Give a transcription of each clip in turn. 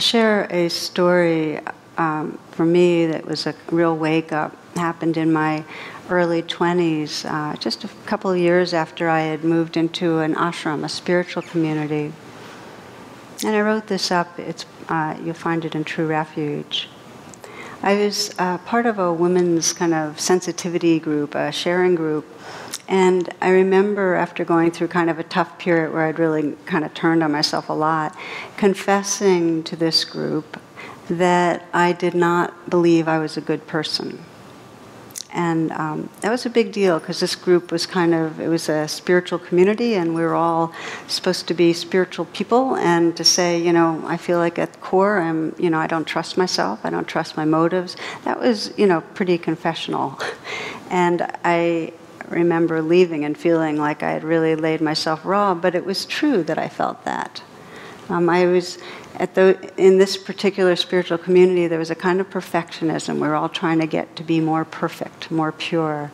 share a story for me that was a real wake-up. Happened in my early 20s, just a couple of years after I had moved into an ashram, a spiritual community. And I wrote this up. You'll find it in True Refuge. I was part of a women's kind of sensitivity group, a sharing group. And I remember after going through kind of a tough period where I'd really kind of turned on myself a lot, confessing to this group that I did not believe I was a good person. And that was a big deal because this group was it was a spiritual community and we were all supposed to be spiritual people, and to say, I feel like at the core I don't trust myself, I don't trust my motives, that was, pretty confessional. And I remember leaving and feeling like I had really laid myself raw, but it was true that I felt that. I was in this particular spiritual community, there was a kind of perfectionism. We were all trying to get to be more perfect, more pure.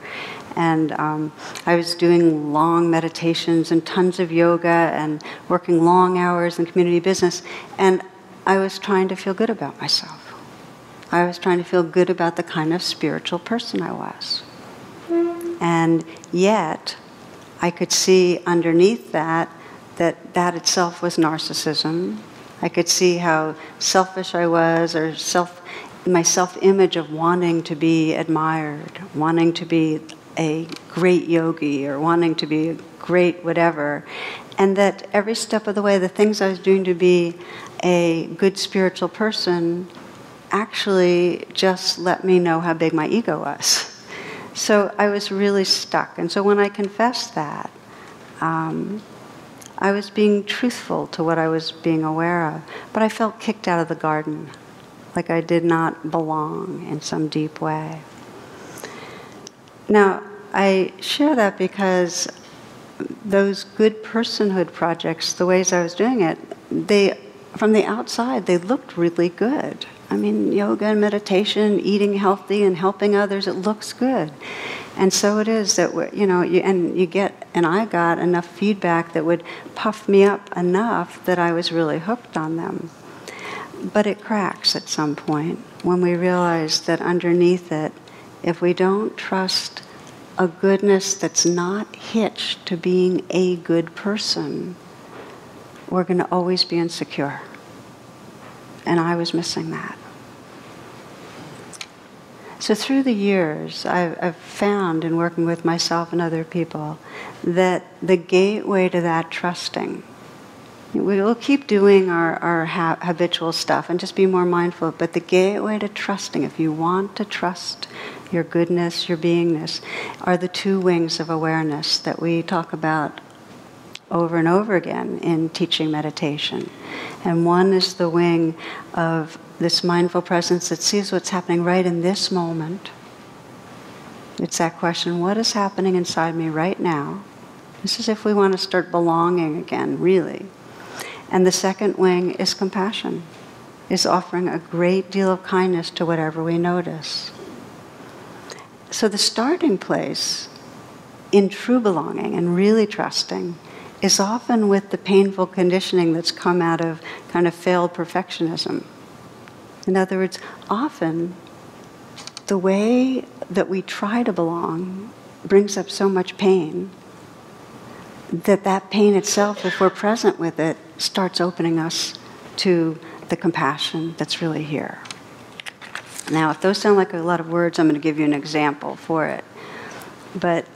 And I was doing long meditations and tons of yoga and working long hours in community business. And I was trying to feel good about myself. I was trying to feel good about the kind of spiritual person I was. And yet, I could see underneath that itself was narcissism. I could see how selfish I was, or my self-image of wanting to be admired, wanting to be a great yogi, or wanting to be a great whatever. And that every step of the way, the things I was doing to be a good spiritual person actually just let me know how big my ego was. So I was really stuck. And so when I confessed that, I was being truthful to what I was being aware of, but I felt kicked out of the garden, like I did not belong in some deep way. Now, I share that because those good personhood projects, the ways I was doing it, from the outside, they looked really good. I mean, yoga and meditation, eating healthy and helping others, it looks good. And so it is that, I got enough feedback that would puff me up enough that I was really hooked on them. But it cracks at some point when we realize that underneath it, if we don't trust a goodness that's not hitched to being a good person, we're going to always be insecure. And I was missing that. So through the years, I've found in working with myself and other people that the gateway to that trusting, we'll keep doing our habitual stuff and just be more mindful, but the gateway to trusting, if you want to trust your goodness, your beingness, are the two wings of awareness that we talk about over and over again in teaching meditation. And one is the wing of this mindful presence that sees what's happening right in this moment. It's that question, what is happening inside me right now? This is if we want to start belonging again, really. And the second wing is compassion, is offering a great deal of kindness to whatever we notice. So the starting place in true belonging and really trusting is often with the painful conditioning that's come out of kind of failed perfectionism. In other words, often the way that we try to belong brings up so much pain that pain itself, if we're present with it, starts opening us to the compassion that's really here. Now, if those sound like a lot of words, I'm going to give you an example for it. But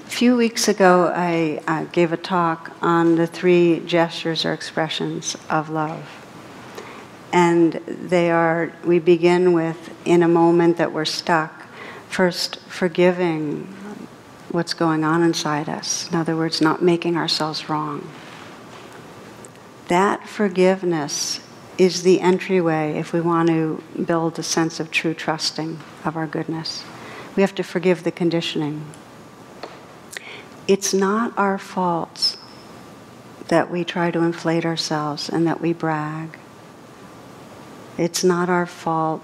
a few weeks ago, I gave a talk on the 3 gestures or expressions of love. And we begin with, in a moment that we're stuck, first forgiving what's going on inside us. In other words, not making ourselves wrong. That forgiveness is the entryway if we want to build a sense of true trusting of our goodness. We have to forgive the conditioning. It's not our fault that we try to inflate ourselves and that we brag. It's not our fault,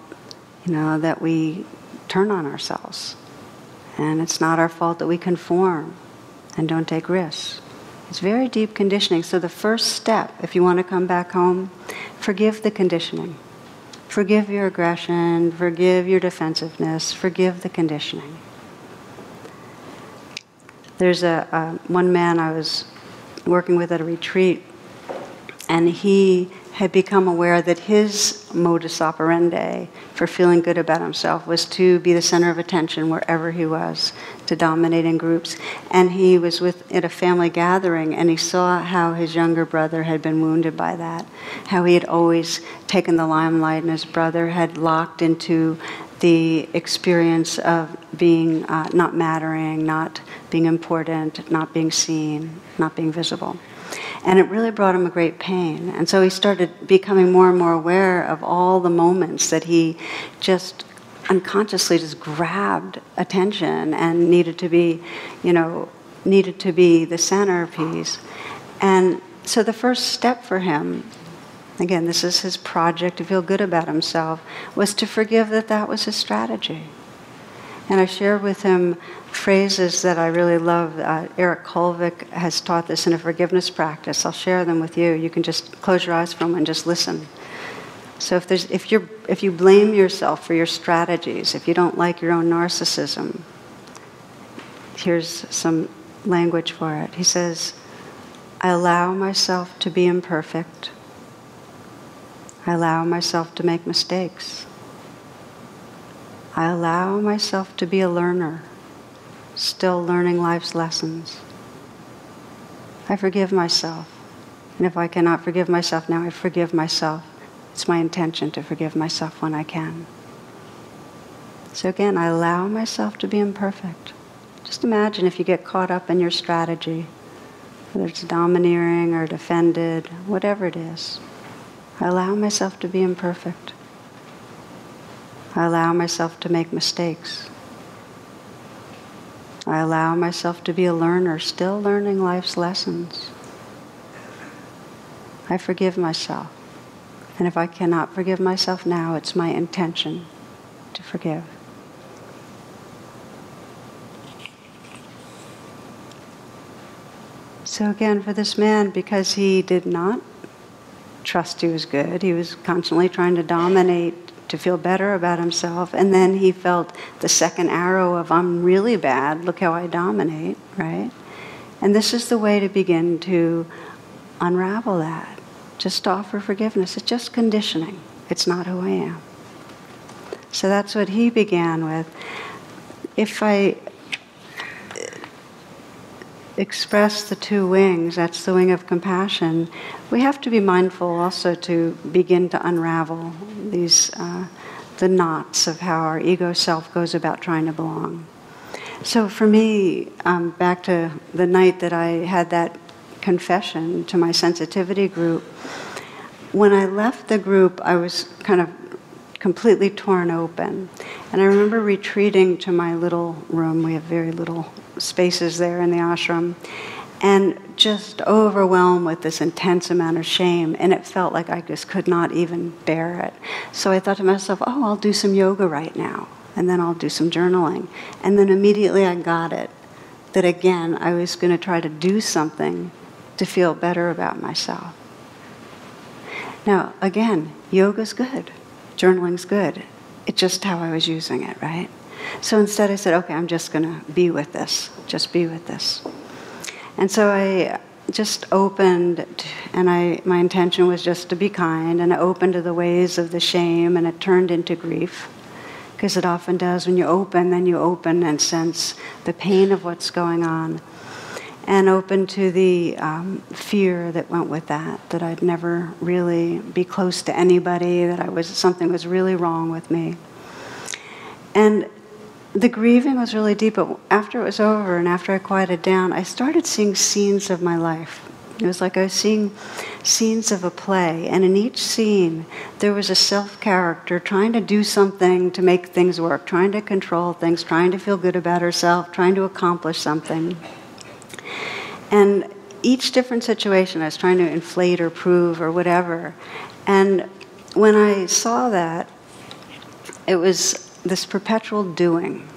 that we turn on ourselves. And it's not our fault that we conform and don't take risks. It's very deep conditioning. So the first step, if you want to come back home, forgive the conditioning. Forgive your aggression, forgive your defensiveness, forgive the conditioning. There's one man I was working with at a retreat, and he had become aware that his modus operandi for feeling good about himself was to be the center of attention wherever he was, to dominate in groups. And he was at a family gathering, and he saw how his younger brother had been wounded by that, how he had always taken the limelight, and his brother had locked into the experience of being not mattering, not being important, not being seen, not being visible. And it really brought him a great pain. And so he started becoming more and more aware of all the moments that he just unconsciously just grabbed attention and needed to be the centerpiece. And so the first step for him, again, this is his project to feel good about himself, was to forgive that was his strategy. And I shared with him phrases that I really love. Eric Kolvik has taught this in a forgiveness practice. I'll share them with you. You can just close your eyes for a moment and just listen. So if you blame yourself for your strategies, if you don't like your own narcissism, here's some language for it. He says, I allow myself to be imperfect. I allow myself to make mistakes. I allow myself to be a learner, still learning life's lessons. I forgive myself. And if I cannot forgive myself now, I forgive myself. It's my intention to forgive myself when I can. So again, I allow myself to be imperfect. Just imagine if you get caught up in your strategy, whether it's domineering or defended, whatever it is. I allow myself to be imperfect. I allow myself to make mistakes. I allow myself to be a learner, still learning life's lessons. I forgive myself. And if I cannot forgive myself now, it's my intention to forgive. So again, for this man, because he did not trust he was good, he was constantly trying to dominate to feel better about himself, and then he felt the second arrow of, I'm really bad, look how I dominate, right? And this is the way to begin to unravel that. Just offer forgiveness. It's just conditioning. It's not who I am. So that's what he began with. If I express the two wings, that's the wing of compassion, we have to be mindful also to begin to unravel these the knots of how our ego self goes about trying to belong. So for me, back to the night that I had that confession to my sensitivity group, when I left the group, I was kind of completely torn open. And I remember retreating to my little room. We have very little spaces there in the ashram, and just overwhelmed with this intense amount of shame, and it felt like I just could not even bear it. So I thought to myself, oh, I'll do some yoga right now, and then I'll do some journaling. And then immediately I got it, that again, I was going to try to do something to feel better about myself. Now, again, yoga's good, journaling's good. It's just how I was using it, right? So instead I said, okay, I'm just going to be with this, just be with this. And so I just opened, and my intention was just to be kind, and I opened to the ways of the shame, and it turned into grief, because it often does. When you open, then you open and sense the pain of what's going on, and open to the fear that went with that I'd never really be close to anybody, that something was really wrong with me. And the grieving was really deep, but after it was over and after I quieted down, I started seeing scenes of my life. It was like I was seeing scenes of a play, and in each scene, there was a self-character trying to do something to make things work, trying to control things, trying to feel good about herself, trying to accomplish something. And each different situation, I was trying to inflate or prove or whatever. And when I saw that, it was this perpetual doing.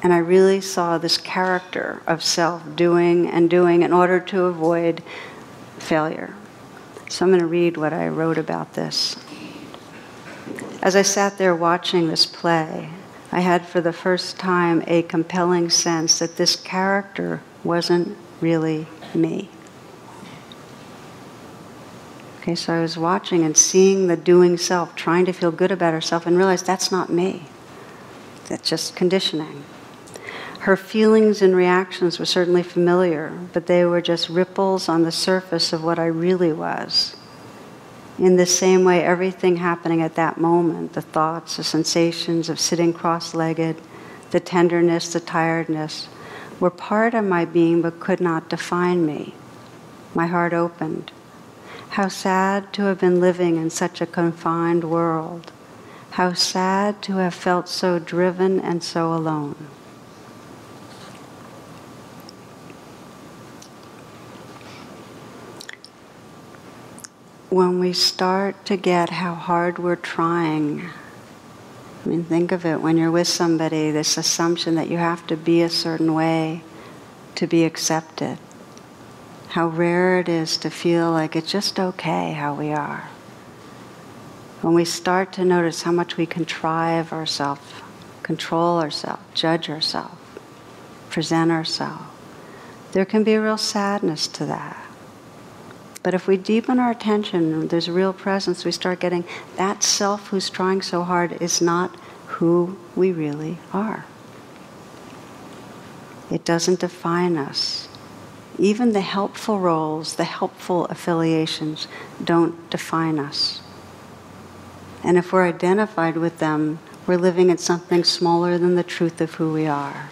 And I really saw this character of self doing and doing in order to avoid failure. So I'm going to read what I wrote about this. As I sat there watching this play, I had for the first time a compelling sense that this character wasn't really me. Okay, so I was watching and seeing the doing self, trying to feel good about herself, and realized that's not me. That's just conditioning. Her feelings and reactions were certainly familiar, but they were just ripples on the surface of what I really was. In the same way, everything happening at that moment, the thoughts, the sensations of sitting cross-legged, the tenderness, the tiredness, were part of my being but could not define me. My heart opened. How sad to have been living in such a confined world. How sad to have felt so driven and so alone. When we start to get how hard we're trying, I mean, think of it, when you're with somebody, this assumption that you have to be a certain way to be accepted. How rare it is to feel like it's just okay how we are. When we start to notice how much we contrive ourselves, control ourselves, judge ourselves, present ourselves, there can be a real sadness to that. But if we deepen our attention, there's real presence, we start getting that self who's trying so hard is not who we really are. It doesn't define us. Even the helpful roles, the helpful affiliations don't define us. And if we're identified with them, we're living in something smaller than the truth of who we are.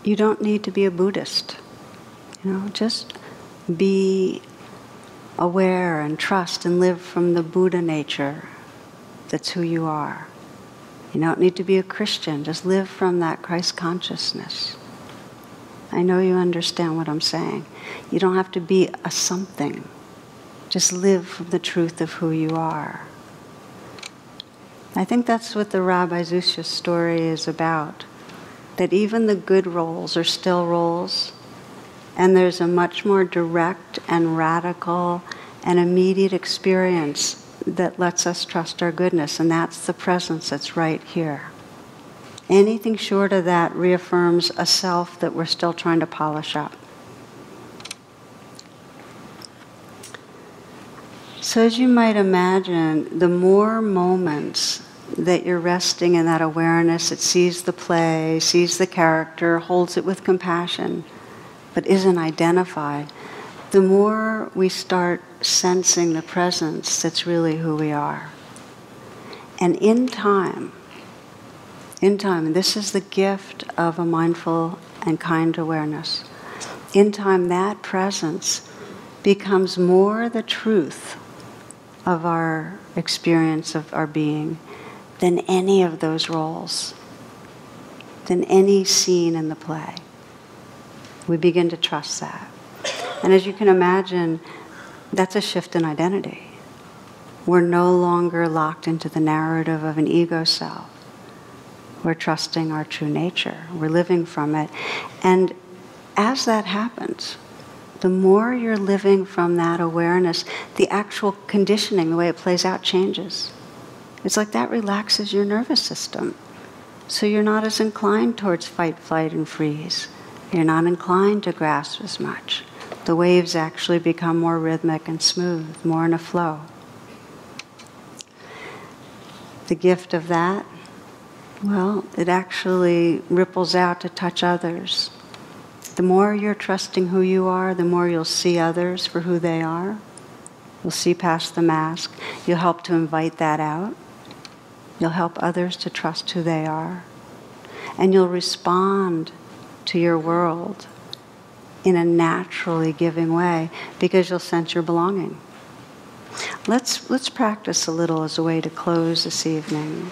You don't need to be a Buddhist. Just be aware and trust and live from the Buddha nature. That's who you are. You don't need to be a Christian. Just live from that Christ consciousness. I know you understand what I'm saying. You don't have to be a something. Just live from the truth of who you are. I think that's what the Rabbi Zusha story is about. That even the good roles are still roles. And there's a much more direct and radical and immediate experience that lets us trust our goodness, and that's the presence that's right here. Anything short of that reaffirms a self that we're still trying to polish up. So as you might imagine, the more moments that you're resting in that awareness that sees the play, sees the character, holds it with compassion, but isn't identified, the more we start sensing the presence that's really who we are. And in time, and this is the gift of a mindful and kind awareness, in time that presence becomes more the truth of our experience of our being than any of those roles, than any scene in the play. We begin to trust that. And as you can imagine, that's a shift in identity. We're no longer locked into the narrative of an ego self. We're trusting our true nature. We're living from it. And as that happens, the more you're living from that awareness, the actual conditioning, the way it plays out, changes. It's like that relaxes your nervous system. So you're not as inclined towards fight, flight, and freeze. You're not inclined to grasp as much. The waves actually become more rhythmic and smooth, more in a flow. The gift of that, well, it actually ripples out to touch others. The more you're trusting who you are, the more you'll see others for who they are. You'll see past the mask. You'll help to invite that out. You'll help others to trust who they are. And you'll respond to your world in a naturally giving way because you'll sense your belonging. Let's practice a little as a way to close this evening.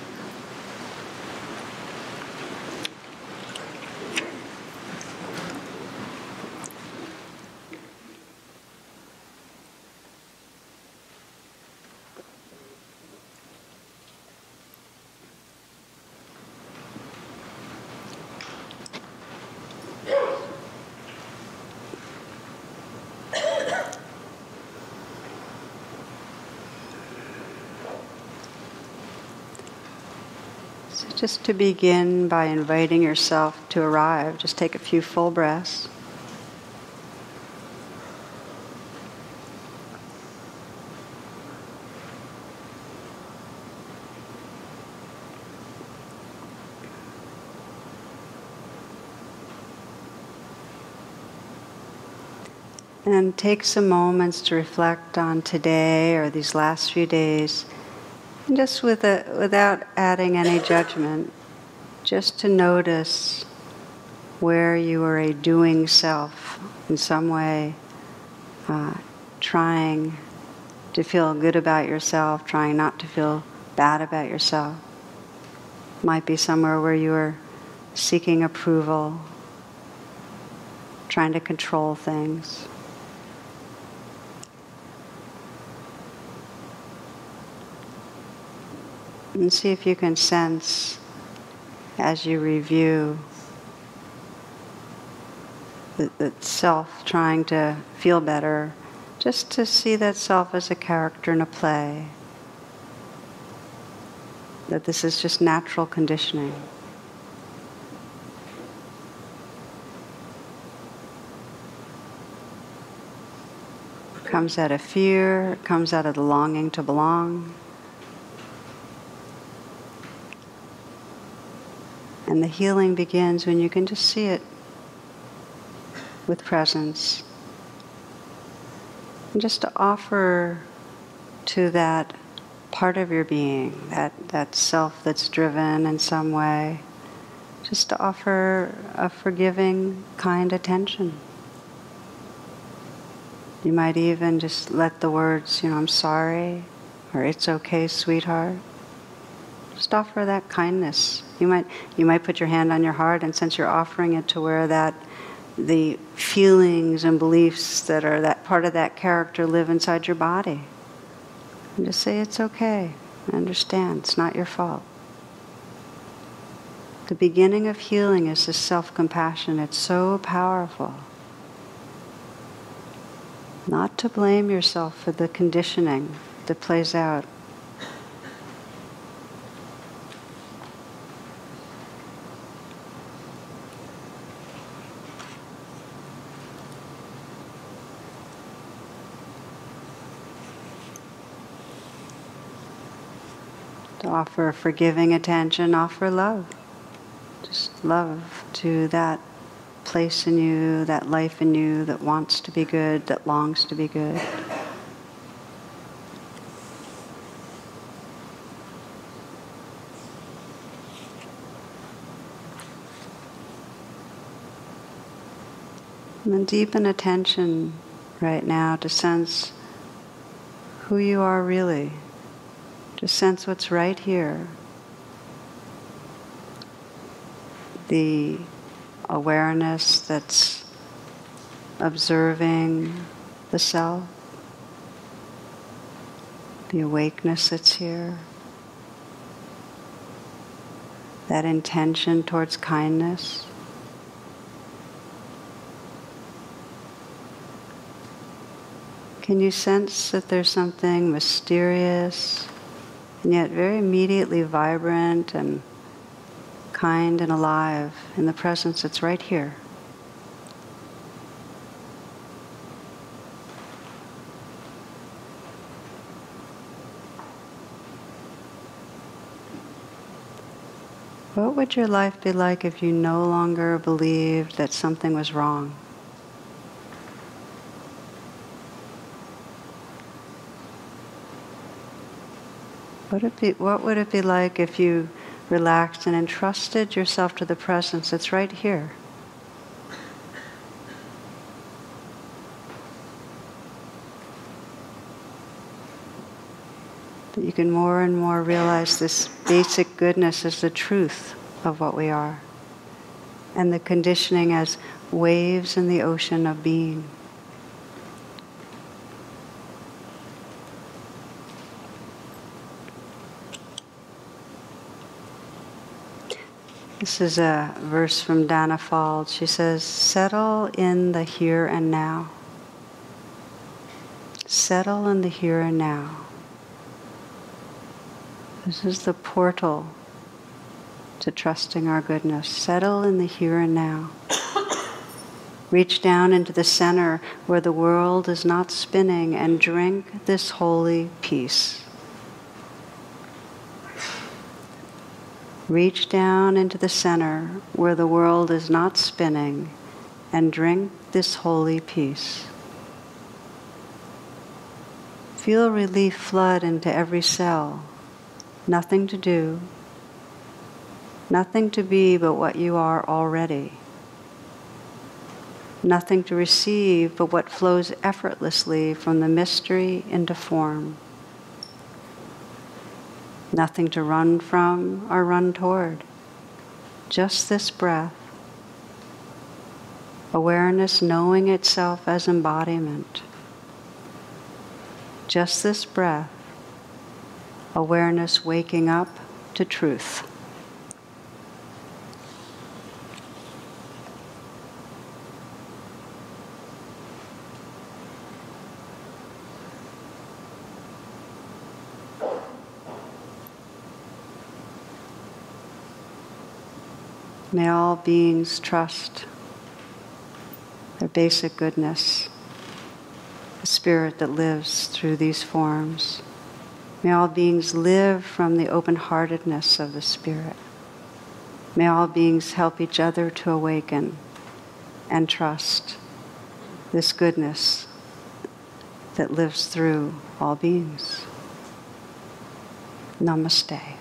just to begin by inviting yourself to arrive, just take a few full breaths. And take some moments to reflect on today or these last few days, and just without adding any judgment, just to notice where you are a doing self in some way, trying to feel good about yourself, trying not to feel bad about yourself. Might be somewhere where you are seeking approval, trying to control things. And see if you can sense, as you review, that self trying to feel better, just to see that self as a character in a play. That this is just natural conditioning. It comes out of fear, it comes out of the longing to belong. And the healing begins when you can just see it with presence. And just to offer to that part of your being, that self that's driven in some way, just to offer a forgiving, kind attention. You might even just let the words, I'm sorry, or it's okay, sweetheart. Just offer that kindness. You might put your hand on your heart, and since you're offering it to where the feelings and beliefs that are that part of that character live inside your body, and just say, it's okay, I understand, it's not your fault. The beginning of healing is this self-compassion. It's so powerful. Not to blame yourself for the conditioning that plays out. To offer forgiving attention, offer love. Just love to that place in you, that life in you that wants to be good, that longs to be good. And then deepen attention right now to sense who you are really. Just sense what's right here. The awareness that's observing the self. The awakeness that's here. That intention towards kindness. Can you sense that there's something mysterious and yet very immediately vibrant and kind and alive in the presence that's right here? What would your life be like if you no longer believed that something was wrong? What would it be like if you relaxed and entrusted yourself to the presence that's right here? That you can more and more realize this basic goodness is the truth of what we are, and the conditioning as waves in the ocean of being. This is a verse from Dana Fald. She says, settle in the here and now. Settle in the here and now. This is the portal to trusting our goodness. Settle in the here and now. Reach down into the center where the world is not spinning and drink this holy peace. Reach down into the center where the world is not spinning and drink this holy peace. Feel relief flood into every cell. Nothing to do, nothing to be but what you are already. Nothing to receive but what flows effortlessly from the mystery into form. Nothing to run from or run toward. Just this breath. Awareness knowing itself as embodiment. Just this breath. Awareness waking up to truth. May all beings trust their basic goodness, the spirit that lives through these forms. May all beings live from the open-heartedness of the spirit. May all beings help each other to awaken and trust this goodness that lives through all beings. Namaste.